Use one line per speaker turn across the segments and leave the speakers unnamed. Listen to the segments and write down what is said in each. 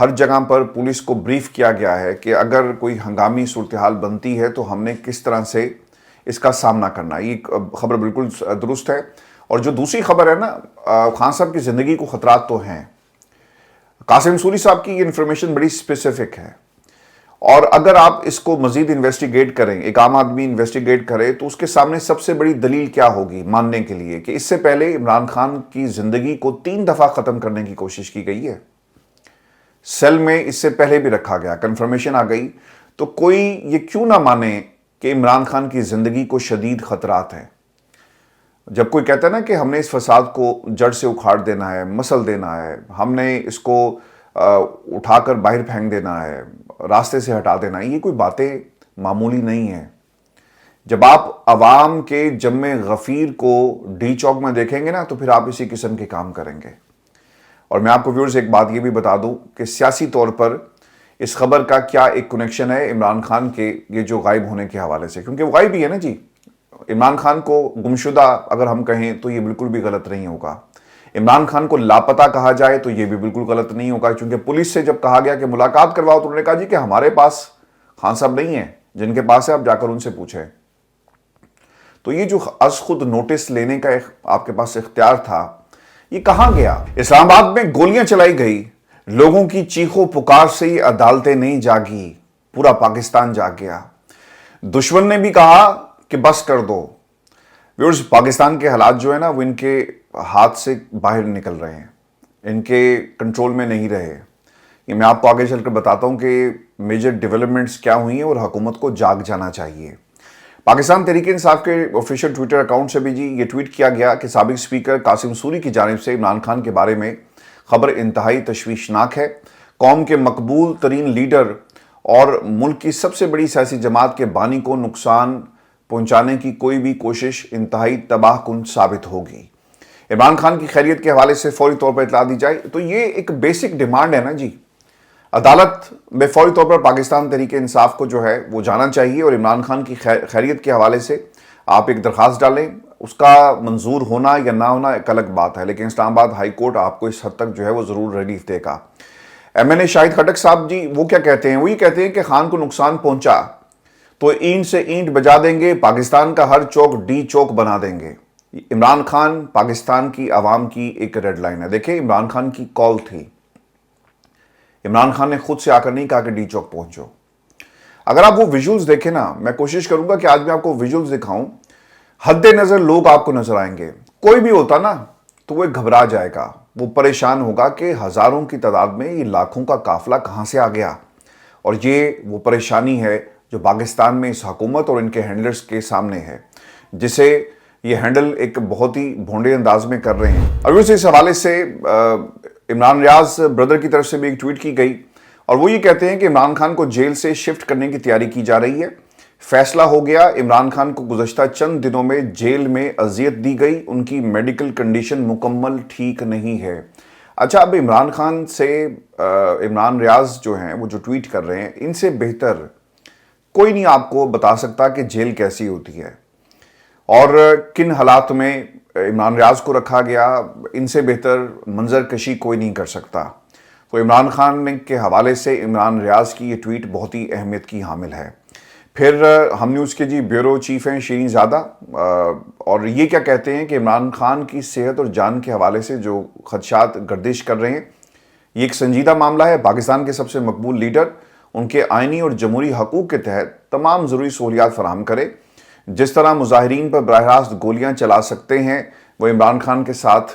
ہر جگہ پر پولیس کو بریف کیا گیا ہے کہ اگر کوئی ہنگامی صورتحال بنتی ہے تو ہم نے کس طرح سے اس کا سامنا کرنا ہے. یہ خبر بالکل درست ہے. اور جو دوسری خبر ہے نا، خان صاحب کی زندگی کو خطرات تو ہیں. قاسم سوری صاحب کی یہ انفارمیشن بڑی اسپیسیفک ہے، اور اگر آپ اس کو مزید انویسٹیگیٹ کریں، ایک عام آدمی انویسٹیگیٹ کرے، تو اس کے سامنے سب سے بڑی دلیل کیا ہوگی ماننے کے لیے کہ اس سے پہلے عمران خان کی زندگی کو 3 دفعہ ختم کرنے کی کوشش کی گئی ہے. سیل میں اس سے پہلے بھی رکھا گیا، کنفرمیشن آ گئی. تو کوئی یہ کیوں نہ مانے کہ عمران خان کی زندگی کو شدید خطرات ہیں؟ جب کوئی کہتا ہے نا کہ ہم نے اس فساد کو جڑ سے اکھاڑ دینا ہے، مسل دینا ہے، ہم نے اس کو اٹھا کر باہر پھینک دینا ہے، راستے سے ہٹا دینا ہے، یہ کوئی باتیں معمولی نہیں ہیں. جب آپ عوام کے جم غفیر کو ڈی چوک میں دیکھیں گے نا، تو پھر آپ اسی قسم کے کام کریں گے. اور میں آپ کو ویورز ایک بات یہ بھی بتا دوں کہ سیاسی طور پر اس خبر کا کیا ایک کنیکشن ہے عمران خان کے یہ جو غائب ہونے کے حوالے سے، کیونکہ وہ غائب ہی ہے نا جی. عمران خان کو گمشدہ اگر ہم کہیں تو یہ بالکل بھی غلط نہیں ہوگا. عمران خان کو لاپتہ کہا جائے تو یہ بھی بالکل غلط نہیں ہوگا، کیونکہ پولیس سے جب کہا گیا کہ ملاقات کرواؤ تو انہوں نے کہا جی کہ ہمارے پاس خان صاحب نہیں ہیں، جن کے پاس ہے آپ جا کر ان سے پوچھیں. تو یہ جو از خود نوٹس لینے کا آپ کے پاس اختیار تھا، یہ کہاں گیا؟ اسلام آباد میں گولیاں چلائی گئی، لوگوں کی چیخو پکار سے ہی عدالتیں نہیں جاگی، پورا پاکستان جاگ گیا. دشمن نے بھی کہا کہ بس کر دو. ویورز، پاکستان کے حالات جو ہے نا، وہ ان کے ہاتھ سے باہر نکل رہے ہیں، ان کے کنٹرول میں نہیں رہے. یہ میں آپ کو آگے چل کر بتاتا ہوں کہ میجر ڈیولپمنٹس کیا ہوئی ہیں، اور حکومت کو جاگ جانا چاہیے. پاکستان تحریک انصاف کے آفیشیل ٹویٹر اکاؤنٹ سے بھی جی یہ ٹویٹ کیا گیا کہ سابق اسپیکر قاسم سوری کی جانب سے عمران خان کے بارے میں خبر انتہائی تشویشناک ہے. قوم کے مقبول ترین لیڈر اور ملک کی سب سے بڑی سیاسی جماعت کے بانی کو نقصان پہنچانے کی کوئی بھی کوشش انتہائی تباہ کن ثابت ہوگی. عمران خان کی خیریت کے حوالے سے فوری طور پر اطلاع دی جائے. تو یہ ایک بیسک ڈیمانڈ ہے نا جی. عدالت میں فوری طور پر پاکستان تحریک انصاف کو جو ہے وہ جانا چاہیے، اور عمران خان کی خیریت کے حوالے سے آپ ایک درخواست ڈالیں. اس کا منظور ہونا یا نہ ہونا ایک الگ بات ہے، لیکن اسلام آباد ہائی کورٹ آپ کو اس حد تک جو ہے وہ ضرور ریلیف دے گا. ایم این اے شاہد خٹک صاحب جی وہ کیا کہتے ہیں؟ وہ یہ کہتے ہیں کہ خان کو نقصان پہنچا تو اینٹ سے اینٹ بجا دیں گے، پاکستان کا ہر چوک ڈی چوک بنا دیں گے. عمران خان پاکستان کی عوام کی ایک ریڈ لائن ہے. دیکھیں، عمران خان کی کال تھی، عمران خان نے خود سے آ کر نہیں کہا کہ ڈی چوک پہنچو. اگر آپ وہ ویژولز دیکھیں نا، میں کوشش کروں گا کہ آج میں آپ کو ویژولز دکھاؤں، حد نظر لوگ آپ کو نظر آئیں گے. کوئی بھی ہوتا نا تو وہ گھبرا جائے گا، وہ پریشان ہوگا کہ ہزاروں کی تعداد میں یہ لاکھوں کا قافلہ کہاں سے آ گیا. اور یہ وہ پریشانی ہے جو پاکستان میں اس حکومت اور ان کے ہینڈلرز کے سامنے ہے، جسے یہ ہینڈل ایک بہت ہی بھونڈے انداز میں کر رہے ہیں. اور اس حوالے سے عمران ریاض بردر کی طرف سے بھی ایک ٹویٹ کی گئی، اور وہ یہ کہتے ہیں کہ عمران خان کو جیل سے شفٹ کرنے کی تیاری کی جا رہی ہے. فیصلہ ہو گیا، عمران خان کو گزشتہ چند دنوں میں جیل میں اذیت دی گئی، ان کی میڈیکل کنڈیشن مکمل ٹھیک نہیں ہے. اچھا، اب عمران خان سے عمران ریاض جو ہیں وہ جو ٹویٹ کر رہے ہیں، ان سے بہتر کوئی نہیں آپ کو بتا سکتا کہ جیل کیسی ہوتی ہے اور کن حالات میں عمران ریاض کو رکھا گیا. ان سے بہتر منظر کشی کوئی نہیں کر سکتا. تو عمران خان کے حوالے سے عمران ریاض کی یہ ٹویٹ بہت ہی اہمیت کی حامل ہے. پھر ہم نیوز کے جی بیورو چیف ہیں شیریں زادہ، اور یہ کیا کہتے ہیں کہ عمران خان کی صحت اور جان کے حوالے سے جو خدشات گردش کر رہے ہیں، یہ ایک سنجیدہ معاملہ ہے. پاکستان کے سب سے مقبول لیڈر ان کے آئینی اور جمہوری حقوق کے تحت تمام ضروری سہولیات فراہم کرے. جس طرح مظاہرین پر براہ راست گولیاں چلا سکتے ہیں، وہ عمران خان کے ساتھ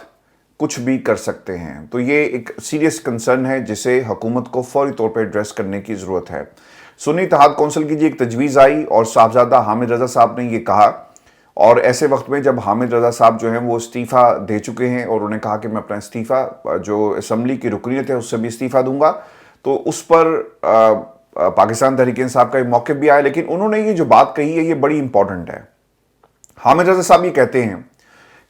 کچھ بھی کر سکتے ہیں. تو یہ ایک سیریس کنسرن ہے جسے حکومت کو فوری طور پر ایڈریس کرنے کی ضرورت ہے. سنی اتحاد کونسل کی جی ایک تجویز آئی اور صاحبزادہ حامد رضا صاحب نے یہ کہا، اور ایسے وقت میں جب حامد رضا صاحب جو ہیں وہ استعفیٰ دے چکے ہیں اور انہوں نے کہا کہ میں اپنا استعفیٰ جو اسمبلی کی رکنیت ہے اس سے بھی استعفیٰ دوں گا، تو اس پر پاکستان تحریک انصاف کا ایک موقف بھی آیا. لیکن انہوں نے یہ جو بات کہی ہے یہ بڑی امپورٹنٹ ہے. حامد رضا صاحب یہ کہتے ہیں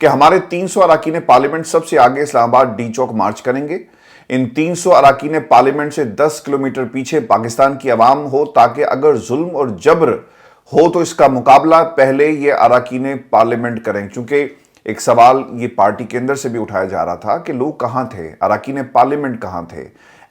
کہ ہمارے 300 اراکین پارلیمنٹ سب سے آگے اسلام آباد ڈی چوک مارچ کریں گے. ان 300 اراکین پارلیمنٹ سے 10 کلومیٹر پیچھے پاکستان کی عوام ہو، تاکہ اگر ظلم اور جبر ہو تو اس کا مقابلہ پہلے یہ اراکین پارلیمنٹ کریں. چونکہ ایک سوال یہ پارٹی کے اندر سے بھی اٹھایا جا رہا تھا کہ لوگ کہاں تھے، اراکین پارلیمنٹ کہاں تھے،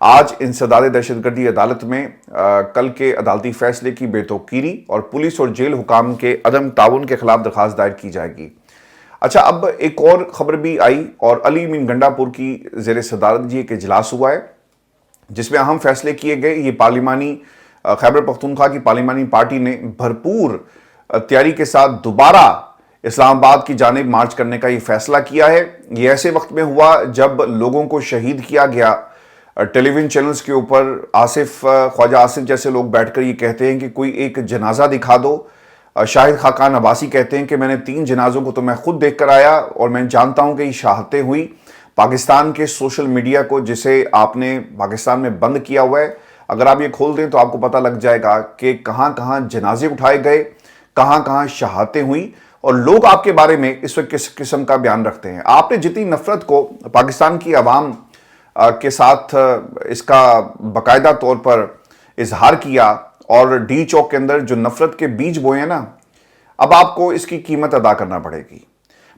آج انسداد دہشت گردی عدالت میں کل کے عدالتی فیصلے کی بے توقیری اور پولیس اور جیل حکام کے عدم تعاون کے خلاف درخواست دائر کی جائے گی۔ اچھا، اب ایک اور خبر بھی آئی اور علی امین گنڈا پور کی زیر صدارت جی ایک اجلاس ہوا ہے جس میں اہم فیصلے کیے گئے۔ یہ پارلیمانی خیبر پختونخوا کی پارلیمانی پارٹی نے بھرپور تیاری کے ساتھ دوبارہ اسلام آباد کی جانب مارچ کرنے کا یہ فیصلہ کیا ہے۔ یہ ایسے وقت میں ہوا جب لوگوں کو شہید کیا گیا۔ ٹیلی ویژن چینلز کے اوپر خواجہ آصف جیسے لوگ بیٹھ کر یہ کہتے ہیں کہ کوئی ایک جنازہ دکھا دو۔ شاہد خاقان عباسی کہتے ہیں کہ میں نے 3 جنازوں کو تو میں خود دیکھ کر آیا اور میں جانتا ہوں کہ یہ شہادتیں ہوئی۔ پاکستان کے سوشل میڈیا کو جسے آپ نے پاکستان میں بند کیا ہوا ہے، اگر آپ یہ کھول دیں تو آپ کو پتہ لگ جائے گا کہ کہاں کہاں جنازے اٹھائے گئے، کہاں کہاں شہادتیں ہوئیں، اور لوگ آپ کے بارے میں اس وقت کس قسم کا بیان رکھتے ہیں۔ آپ نے جتنی نفرت کو پاکستان کی عوام کے ساتھ اس کا باقاعدہ طور پر اظہار کیا اور ڈی چوک کے اندر جو نفرت کے بیج بوئے ہیں نا، اب آپ کو اس کی قیمت ادا کرنا پڑے گی۔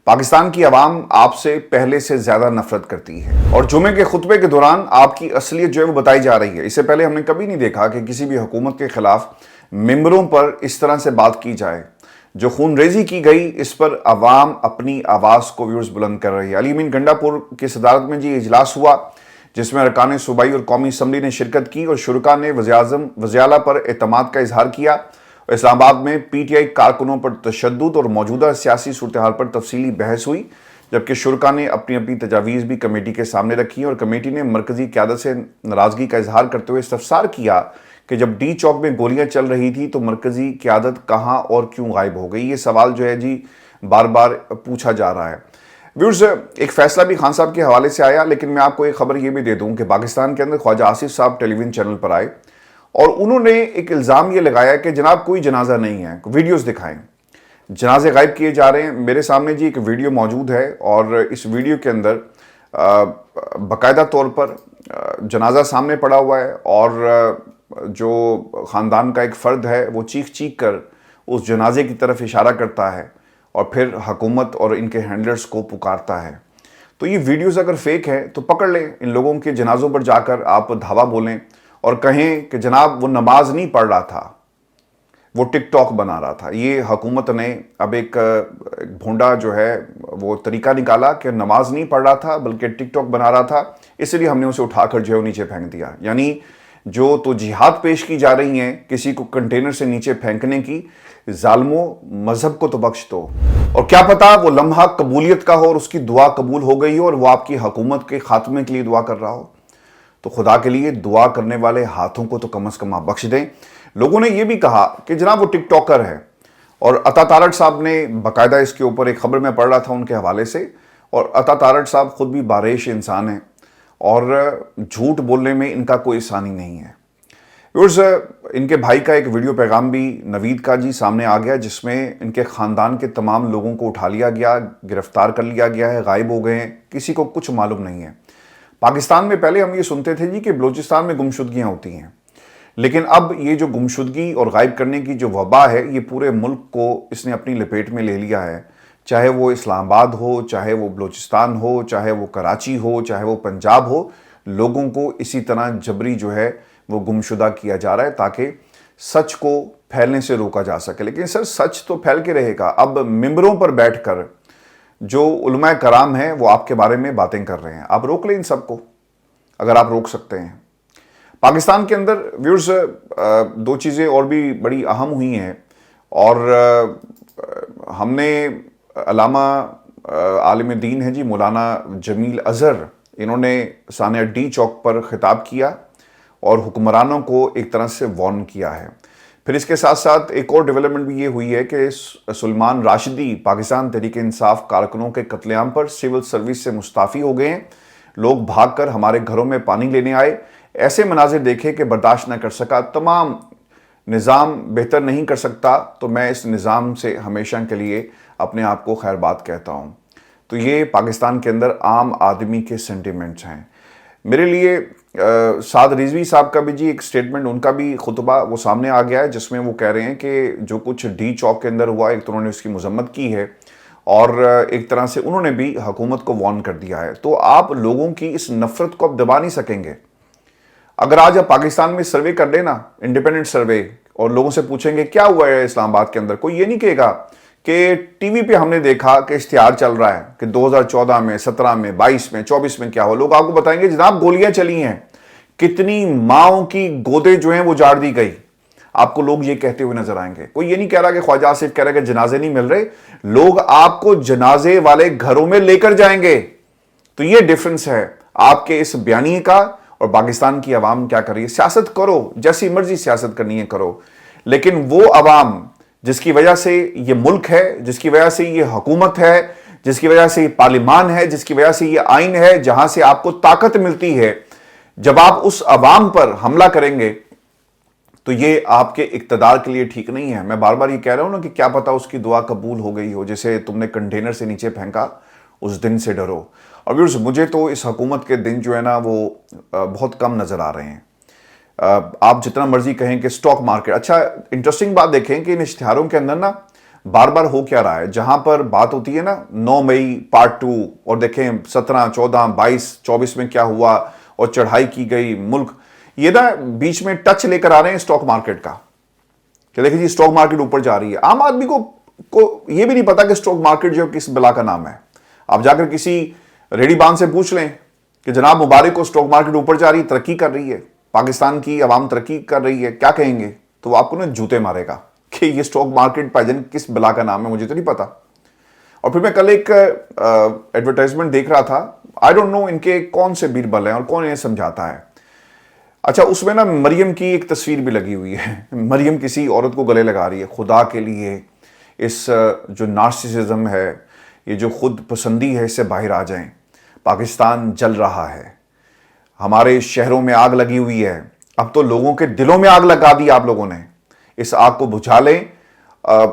پاکستان کی عوام آپ سے پہلے سے زیادہ نفرت کرتی ہے اور جمعے کے خطبے کے دوران آپ کی اصلیت جو ہے وہ بتائی جا رہی ہے۔ اس سے پہلے ہم نے کبھی نہیں دیکھا کہ کسی بھی حکومت کے خلاف ممبروں پر اس طرح سے بات کی جائے۔ جو خون ریزی کی گئی اس پر عوام اپنی آواز کو ویورز بلند کر رہی ہے۔ علی امین گنڈا پور کی صدارت میں جی اجلاس ہوا جس میں ارکان صوبائی اور قومی اسمبلی نے شرکت کی اور شرکاء نے وزیر اعلیٰ پر اعتماد کا اظہار کیا۔ اسلام آباد میں پی ٹی آئی کارکنوں پر تشدد اور موجودہ سیاسی صورتحال پر تفصیلی بحث ہوئی، جبکہ شرکاء نے اپنی اپنی تجاویز بھی کمیٹی کے سامنے رکھی اور کمیٹی نے مرکزی قیادت سے ناراضگی کا اظہار کرتے ہوئے استفسار کیا کہ جب ڈی چوک میں گولیاں چل رہی تھی تو مرکزی قیادت کہاں اور کیوں غائب ہو گئی۔ یہ سوال جو ہے جی بار بار پوچھا جا رہا ہے۔ ویورز، ایک فیصلہ بھی خان صاحب کے حوالے سے آیا، لیکن میں آپ کو ایک خبر یہ بھی دے دوں کہ پاکستان کے اندر خواجہ آصف صاحب ٹیلی ویژن چینل پر آئے اور انہوں نے ایک الزام یہ لگایا کہ جناب کوئی جنازہ نہیں ہے، ویڈیوز دکھائیں، جنازے غائب کیے جا رہے ہیں۔ میرے سامنے جی ایک ویڈیو موجود ہے اور اس ویڈیو کے اندر باقاعدہ طور پر جنازہ سامنے پڑا ہوا ہے اور جو خاندان کا ایک فرد ہے وہ چیخ چیخ کر اس جنازے کی طرف اشارہ کرتا ہے اور پھر حکومت اور ان کے ہینڈلرز کو پکارتا ہے۔ تو یہ ویڈیوز اگر فیک ہے تو پکڑ لیں ان لوگوں کے جنازوں پر جا کر آپ دھاوا بولیں اور کہیں کہ جناب وہ نماز نہیں پڑھ رہا تھا، وہ ٹک ٹاک بنا رہا تھا۔ یہ حکومت نے اب ایک بھونڈا جو ہے وہ طریقہ نکالا کہ نماز نہیں پڑھ رہا تھا بلکہ ٹک ٹاک بنا رہا تھا، اس لیے ہم نے اسے اٹھا کر جو ہے نیچے پھینک دیا۔ یعنی جو توجیحات پیش کی جا رہی ہیں کسی کو کنٹینر سے نیچے پھینکنے کی، ظالموں مذہب کو تو بخش دو، اور کیا پتا وہ لمحہ قبولیت کا ہو اور اس کی دعا قبول ہو گئی ہو اور وہ آپ کی حکومت کے خاتمے کے لیے دعا کر رہا ہو۔ تو خدا کے لیے دعا کرنے والے ہاتھوں کو تو کم از کم آپ بخش دیں۔ لوگوں نے یہ بھی کہا کہ جناب وہ ٹک ٹاکر ہے، اور عطا تارڑ صاحب نے باقاعدہ اس کے اوپر ایک خبر میں پڑھ رہا تھا ان کے حوالے سے، اور عطا تارڑ صاحب خود بھی باریش انسان ہیں اور جھوٹ بولنے میں ان کا کوئی ثانی نہیں ہے۔ ویورز، ان کے بھائی کا ایک ویڈیو پیغام بھی نوید کا جی سامنے آ گیا جس میں ان کے خاندان کے تمام لوگوں کو اٹھا لیا گیا، گرفتار کر لیا گیا ہے، غائب ہو گئے ہیں، کسی کو کچھ معلوم نہیں ہے۔ پاکستان میں پہلے ہم یہ سنتے تھے جی کہ بلوچستان میں گمشدگیاں ہوتی ہیں، لیکن اب یہ جو گمشدگی اور غائب کرنے کی جو وبا ہے یہ پورے ملک کو اس نے اپنی لپیٹ میں لے لیا ہے، چاہے وہ اسلام آباد ہو، چاہے وہ بلوچستان ہو، چاہے وہ کراچی ہو، چاہے وہ پنجاب ہو، لوگوں کو اسی طرح جبری جو ہے وہ گمشدہ کیا جا رہا ہے تاکہ سچ کو پھیلنے سے روکا جا سکے۔ لیکن سر سچ تو پھیل کے رہے گا۔ اب ممبروں پر بیٹھ کر جو علماء کرام ہیں وہ آپ کے بارے میں باتیں کر رہے ہیں، آپ روک لیں ان سب کو اگر آپ روک سکتے ہیں۔ پاکستان کے اندر ویورز 2 چیزیں اور بھی بڑی اہم ہوئی ہیں، اور ہم نے علامہ عالم دین ہیں جی مولانا جمیل اظہر، انہوں نے سانحہ ڈی چوک پر خطاب کیا اور حکمرانوں کو ایک طرح سے وارن کیا ہے۔ پھر اس کے ساتھ ساتھ ایک اور ڈیولپمنٹ بھی یہ ہوئی ہے کہ سلمان راشدی پاکستان تحریک انصاف کارکنوں کے قتل عام پر سول سروس سے مستعفی ہو گئے ہیں۔ لوگ بھاگ کر ہمارے گھروں میں پانی لینے آئے، ایسے مناظر دیکھے کہ برداشت نہ کر سکا۔ تمام نظام بہتر نہیں کر سکتا تو میں اس نظام سے ہمیشہ کے لیے اپنے آپ کو خیر بات کہتا ہوں۔ تو یہ پاکستان کے اندر عام آدمی کے سینٹیمنٹس ہیں۔ میرے لیے سعد رضوی صاحب کا بھی جی ایک سٹیٹمنٹ، ان کا بھی خطبہ وہ سامنے آ گیا ہے جس میں وہ کہہ رہے ہیں کہ جو کچھ ڈی چوک کے اندر ہوا ایک تو انہوں نے اس کی مذمت کی ہے اور ایک طرح سے انہوں نے بھی حکومت کو وارن کر دیا ہے۔ تو آپ لوگوں کی اس نفرت کو اب دبا نہیں سکیں گے۔ اگر آج آپ پاکستان میں سروے کر لیں نا، انڈیپینڈنٹ سروے، اور لوگوں سے پوچھیں گے کیا ہوا ہے اسلام آباد کے اندر، کوئی یہ نہیں کہے گا کہ ٹی وی پہ ہم نے دیکھا کہ اشتہار چل رہا ہے کہ 2014 میں، 17 میں، 22 میں، 24 میں کیا ہوا. لوگ آپ کو بتائیں گے جناب گولیاں چلی ہیں، کتنی ماؤں کی گودیں جو ہیں وہ جاڑ دی گئی. آپ کو لوگ یہ کہتے ہوئے نظر آئیں گے. کوئی یہ نہیں کہہ رہا کہ خواجہ آصف کہہ رہا کہ جنازے نہیں مل رہے، لوگ آپ کو جنازے والے گھروں میں لے کر جائیں گے. تو یہ ڈیفرنس ہے آپ کے اس بیانیے کا اور پاکستان کی عوام کیا کر رہی ہے. سیاست کرو، جیسی مرضی سیاست کرنی ہے کرو، لیکن وہ عوام جس کی وجہ سے یہ ملک ہے، جس کی وجہ سے یہ حکومت ہے، جس کی وجہ سے یہ پارلیمان ہے، جس کی وجہ سے یہ آئین ہے، جہاں سے آپ کو طاقت ملتی ہے، جب آپ اس عوام پر حملہ کریں گے تو یہ آپ کے اقتدار کے لیے ٹھیک نہیں ہے. میں بار بار یہ کہہ رہا ہوں نا کہ کیا پتا اس کی دعا قبول ہو گئی ہو، جسے تم نے کنٹینر سے نیچے پھینکا، اس دن سے ڈرو. اور ویورز، مجھے تو اس حکومت کے دن جو ہے نا وہ بہت کم نظر آ رہے ہیں. آپ جتنا مرضی کہیں کہ سٹاک مارکیٹ، اچھا انٹرسٹنگ بات دیکھیں کہ ان اشتہاروں کے اندر نا بار بار ہو کیا رہا ہے. جہاں پر بات ہوتی ہے نا 9 مئی پارٹ 2، اور دیکھیں 17، 14، 22، 24 میں کیا ہوا اور چڑھائی کی گئی ملک، یہ نا بیچ میں ٹچ لے کر آ رہے ہیں سٹاک مارکیٹ کا کہ دیکھیں جی سٹاک مارکیٹ اوپر جا رہی ہے. عام آدمی کو یہ بھی نہیں پتا کہ سٹاک مارکیٹ جو کس بلا کا نام ہے. آپ جا کر کسی ریڑی بان سے پوچھ لیں کہ جناب مبارک کو سٹاک مارکیٹ اوپر جا رہی ہے، ترقی کر رہی ہے، پاکستان کی عوام ترقی کر رہی ہے، کیا کہیں گے؟ تو وہ آپ کو نا جوتے مارے گا کہ یہ سٹاک مارکیٹ پاجن کس بلا کا نام ہے، مجھے تو نہیں پتا. اور پھر میں کل ایک ایڈورٹائزمنٹ دیکھ رہا تھا، آئی ڈونٹ نو ان کے کون سے بیربل ہیں اور کون انہیں سمجھاتا ہے. اچھا اس میں نا مریم کی ایک تصویر بھی لگی ہوئی ہے. مریم کسی عورت کو گلے لگا رہی ہے. خدا کے لیے اس جو نارسسزم ہے، یہ جو خود پسندی ہے، اس سے باہر آ جائیں. پاکستان جل رہا ہے، ہمارے شہروں میں آگ لگی ہوئی ہے، اب تو لوگوں کے دلوں میں آگ لگا دی آپ لوگوں نے. اس آگ کو بجھا لیں.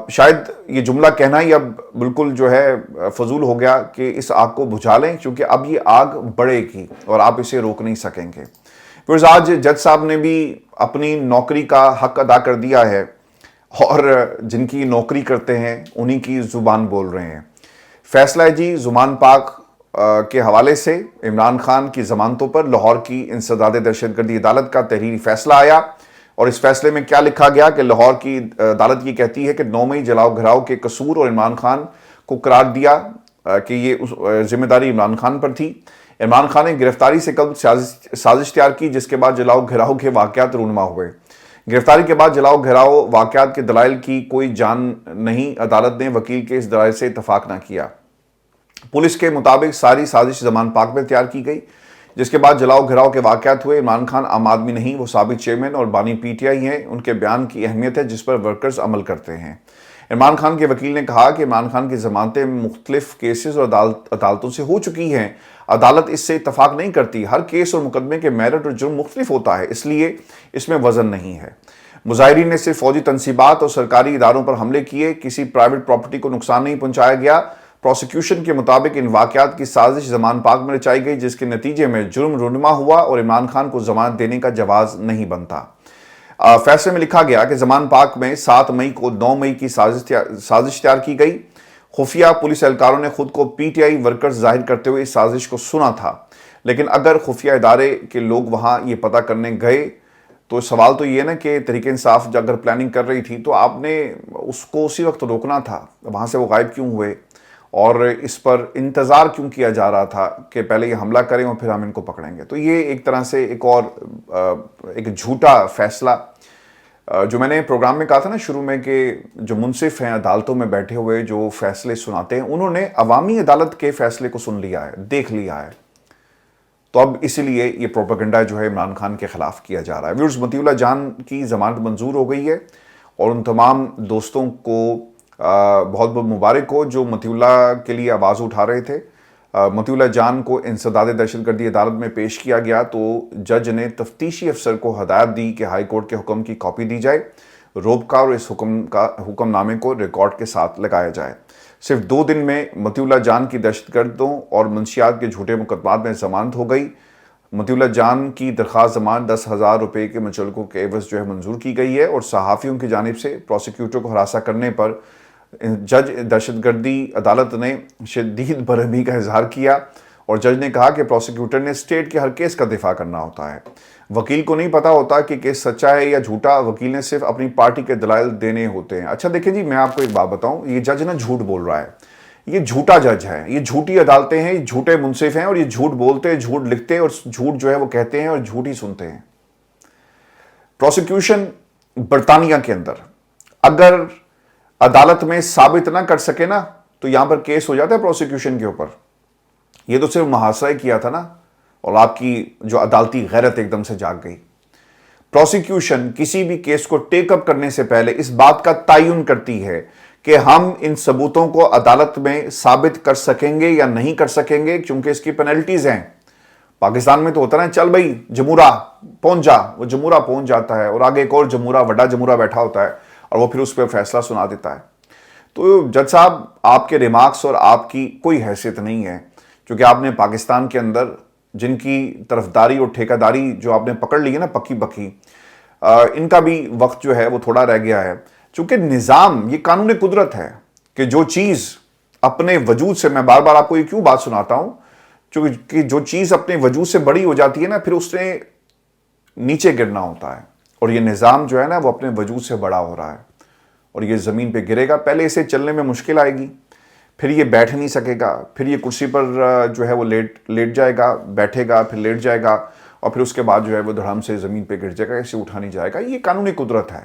شاید یہ جملہ کہنا ہی اب بالکل جو ہے فضول ہو گیا کہ اس آگ کو بجھا لیں، کیونکہ اب یہ آگ بڑھے گی اور آپ اسے روک نہیں سکیں گے. پھر آج جج صاحب نے بھی اپنی نوکری کا حق ادا کر دیا ہے، اور جن کی نوکری کرتے ہیں انہی کی زبان بول رہے ہیں. فیصلہ ہے جی زمان پاک کے حوالے سے عمران خان کی ضمانتوں پر لاہور کی انسداد دہشت گردی عدالت کا تحریری فیصلہ آیا. اور اس فیصلے میں کیا لکھا گیا کہ لاہور کی عدالت یہ کہتی ہے کہ 9 مئی جلاؤ گھراؤ کے قصور اور عمران خان کو قرار دیا کہ یہ ذمہ داری عمران خان پر تھی. عمران خان نے گرفتاری سے قبل سازش تیار کی، جس کے بعد جلاؤ گھراؤ کے واقعات رونما ہوئے. گرفتاری کے بعد جلاؤ گھراؤ واقعات کے دلائل کی کوئی جان نہیں. عدالت نے وکیل کے اس دلائل سے اتفاق نہ کیا. پولیس کے مطابق ساری سازش زمان پاک میں تیار کی گئی، جس کے بعد جلاؤ گھراؤ کے واقعات ہوئے. عمران خان عام آدمی نہیں، وہ سابق چیئرمین اور بانی پی ٹی آئی ہیں. ان کے بیان کی اہمیت ہے جس پر ورکرز عمل کرتے ہیں. عمران خان کے وکیل نے کہا کہ عمران خان کی ضمانتیں مختلف کیسز اور عدالتوں سے ہو چکی ہیں. عدالت اس سے اتفاق نہیں کرتی. ہر کیس اور مقدمے کے میرٹ اور جرم مختلف ہوتا ہے، اس لیے اس میں وزن نہیں ہے. مظاہرین نے صرف فوجی تنصیبات اور سرکاری اداروں پر حملے کیے، کسی پرائیویٹ پراپرٹی کو نقصان نہیں پہنچایا گیا. پروسیکیوشن کے مطابق ان واقعات کی سازش زمان پاک میں رچائی گئی، جس کے نتیجے میں جرم رونما ہوا اور عمران خان کو ضمانت دینے کا جواز نہیں بنتا. فیصلے میں لکھا گیا کہ زمان پاک میں 7 مئی کو 9 مئی کی سازش تیار کی گئی. خفیہ پولیس اہلکاروں نے خود کو پی ٹی آئی ورکرز ظاہر کرتے ہوئے اس سازش کو سنا تھا، لیکن اگر خفیہ ادارے کے لوگ وہاں یہ پتہ کرنے گئے تو سوال تو یہ نا کہ تحریک انصاف اگر پلاننگ کر رہی تھی تو آپ نے اس کو اسی وقت روکنا تھا. وہاں سے وہ غائب کیوں ہوئے اور اس پر انتظار کیوں کیا جا رہا تھا کہ پہلے یہ حملہ کریں اور پھر ہم ان کو پکڑیں گے. تو یہ ایک طرح سے ایک اور ایک جھوٹا فیصلہ، جو میں نے پروگرام میں کہا تھا نا شروع میں کہ جو منصف ہیں عدالتوں میں بیٹھے ہوئے جو فیصلے سناتے ہیں، انہوں نے عوامی عدالت کے فیصلے کو سن لیا ہے، دیکھ لیا ہے. تو اب اسی لیے یہ پروپیگنڈا جو ہے عمران خان کے خلاف کیا جا رہا ہے. ویورز، مطیع اللہ جان کی ضمانت منظور ہو گئی ہے اور ان تمام دوستوں کو بہت بہت مبارک ہو جو مطیع اللہ کے لیے آواز اٹھا رہے تھے. مطیع اللہ جان کو انسداد دہشت گردی عدالت میں پیش کیا گیا تو جج نے تفتیشی افسر کو ہدایت دی کہ ہائی کورٹ کے حکم کی کاپی دی جائے، روبکا اور اس حکم نامے کو ریکارڈ کے ساتھ لگایا جائے. صرف 2 دن میں مطیع اللہ جان کی دہشت گردوں اور منشیات کے جھوٹے مقدمات میں ضمانت ہو گئی. مطیع اللہ جان کی درخواست ضمانت 10,000 روپے کے مچلقوں کے عوض جو ہے منظور کی گئی ہے، اور صحافیوں کی جانب سے پروسیکیوٹر کو ہراساں کرنے پر جج دہشت گردی عدالت نے شدید برہمی کا اظہار کیا اور جج نے کہا کہ پروسیکیوٹر نے اسٹیٹ کے ہر کیس کا دفاع کرنا ہوتا ہے. وکیل کو نہیں پتا ہوتا کہ کیس سچا ہے یا جھوٹا, وکیل نے صرف اپنی پارٹی کے دلائل دینے ہوتے ہیں. اچھا دیکھیں جی, میں آپ کو ایک بات بتاؤں, یہ جج نا جھوٹ بول رہا ہے, یہ جھوٹا جج ہے, یہ جھوٹی عدالتیں ہیں, یہ جھوٹے منصف ہیں, اور یہ جھوٹ بولتے, جھوٹ لکھتے اور جھوٹ جو ہے وہ کہتے ہیں اور جھوٹ ہی سنتے ہیں. پروسیکیوشن برطانیہ کے اندر اگر عدالت میں ثابت نہ کر سکے نا تو یہاں پر کیس ہو جاتا ہے پروسیکیوشن کے اوپر. یہ تو صرف محاصرہ کیا تھا نا, اور آپ کی جو عدالتی غیرت ایک دم سے جاگ گئی. پروسیکیوشن کسی بھی کیس کو ٹیک اپ کرنے سے پہلے اس بات کا تعین کرتی ہے کہ ہم ان ثبوتوں کو عدالت میں ثابت کر سکیں گے یا نہیں کر سکیں گے, کیونکہ اس کی پینلٹیز ہیں. پاکستان میں تو ہوتا ہے چل بھائی جمورہ پہنچ جا, وہ جمورہ پہنچ جاتا ہے اور آگے ایک اور جمورہ, وڈا جمورہ بیٹھا ہوتا ہے اور وہ پھر اس پہ فیصلہ سنا دیتا ہے. تو جج صاحب آپ کے ریمارکس اور آپ کی کوئی حیثیت نہیں ہے, کیونکہ آپ نے پاکستان کے اندر جن کی طرفداری اور ٹھیکیداری جو آپ نے پکڑ لی ہے نا پکی پکی, ان کا بھی وقت جو ہے وہ تھوڑا رہ گیا ہے. چونکہ نظام یہ قانون قدرت ہے کہ جو چیز اپنے وجود سے, میں بار بار آپ کو یہ کیوں بات سناتا ہوں, کہ جو چیز اپنے وجود سے بڑی ہو جاتی ہے نا پھر اس نے نیچے گرنا ہوتا ہے, اور یہ نظام جو ہے نا وہ اپنے وجود سے بڑا ہو رہا ہے اور یہ زمین پہ گرے گا. پہلے اسے چلنے میں مشکل آئے گی, پھر یہ بیٹھ نہیں سکے گا, پھر یہ کرسی پر جو ہے وہ لیٹ جائے گا, بیٹھے گا, پھر لیٹ جائے گا, اور پھر اس کے بعد جو ہے وہ دھڑام سے زمین پہ گر جائے گا, اسے اٹھا نہیں جائے گا. یہ قانونی قدرت ہے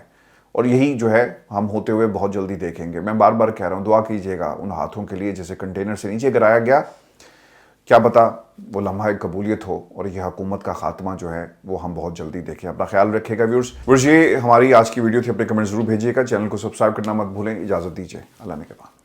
اور یہی جو ہے ہم ہوتے ہوئے بہت جلدی دیکھیں گے. میں بار بار کہہ رہا ہوں, دعا کیجیے گا ان ہاتھوں کے لیے جیسے کنٹینر سے نیچے گرایا گیا, کیا پتا وہ لمحہ قبولیت ہو اور یہ حکومت کا خاتمہ جو ہے وہ ہم بہت جلدی دیکھیں. اپنا خیال رکھے گا ویورز, یہ ہماری آج کی ویڈیو تھی. اپنے کمنٹ ضرور بھیجیے گا, چینل کو سبسکرائب کرنا مت بھولیں. اجازت دیجیے, اللہ نے کے بعد.